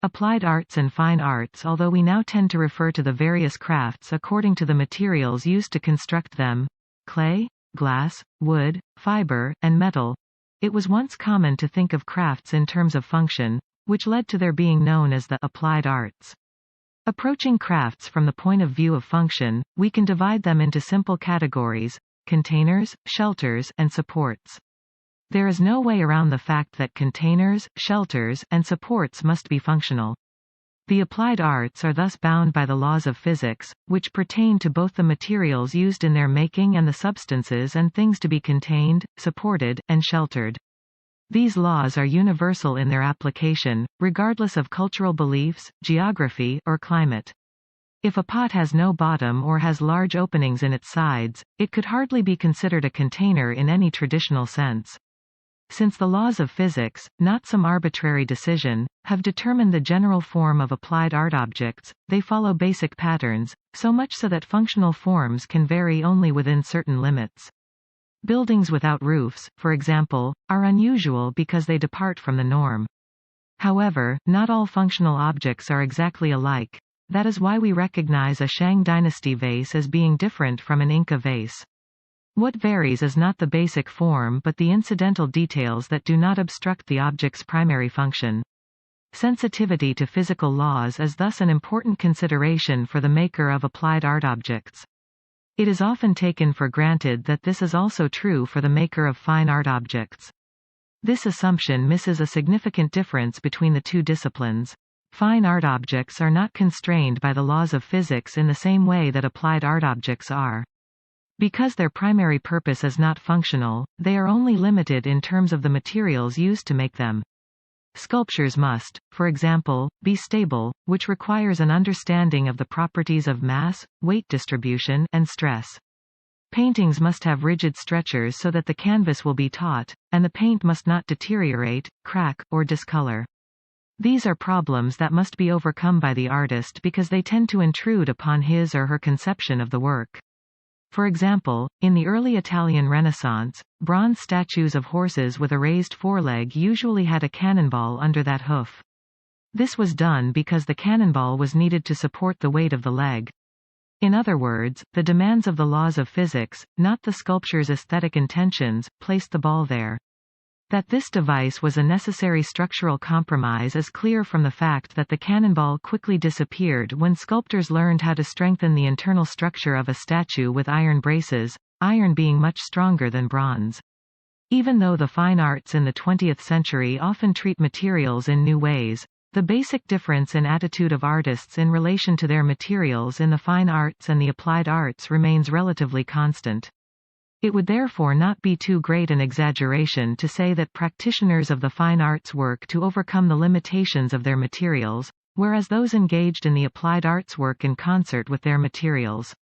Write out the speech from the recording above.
Applied arts and fine arts. Although we now tend to refer to the various crafts according to the materials used to construct them, clay, glass, wood, fiber, and metal, it was once common to think of crafts in terms of function, which led to their being known as the applied arts. Approaching crafts from the point of view of function, we can divide them into simple categories: containers, shelters, and supports. There is no way around the fact that containers, shelters, and supports must be functional. The applied arts are thus bound by the laws of physics, which pertain to both the materials used in their making and the substances and things to be contained, supported, and sheltered. These laws are universal in their application, regardless of cultural beliefs, geography, or climate. If a pot has no bottom or has large openings in its sides, it could hardly be considered a container in any traditional sense. Since the laws of physics, not some arbitrary decision, have determined the general form of applied art objects, they follow basic patterns, so much so that functional forms can vary only within certain limits. Buildings without roofs, for example, are unusual because they depart from the norm. However, not all functional objects are exactly alike. That is why we recognize a Shang Dynasty vase as being different from an Inca vase. What varies is not the basic form but the incidental details that do not obstruct the object's primary function. Sensitivity to physical laws is thus an important consideration for the maker of applied art objects. It is often taken for granted that this is also true for the maker of fine art objects. This assumption misses a significant difference between the two disciplines. Fine art objects are not constrained by the laws of physics in the same way that applied art objects are. Because their primary purpose is not functional, they are only limited in terms of the materials used to make them. Sculptures must, for example, be stable, which requires an understanding of the properties of mass, weight distribution, and stress. Paintings must have rigid stretchers so that the canvas will be taut, and the paint must not deteriorate, crack, or discolor. These are problems that must be overcome by the artist because they tend to intrude upon his or her conception of the work. For example, in the early Italian Renaissance, bronze statues of horses with a raised foreleg usually had a cannonball under that hoof. This was done because the cannonball was needed to support the weight of the leg. In other words, the demands of the laws of physics, not the sculpture's aesthetic intentions, placed the ball there. That this device was a necessary structural compromise is clear from the fact that the cannonball quickly disappeared when sculptors learned how to strengthen the internal structure of a statue with iron braces, iron being much stronger than bronze. Even though the fine arts in the 20th century often treat materials in new ways, the basic difference in attitude of artists in relation to their materials in the fine arts and the applied arts remains relatively constant. It would therefore not be too great an exaggeration to say that practitioners of the fine arts work to overcome the limitations of their materials, whereas those engaged in the applied arts work in concert with their materials.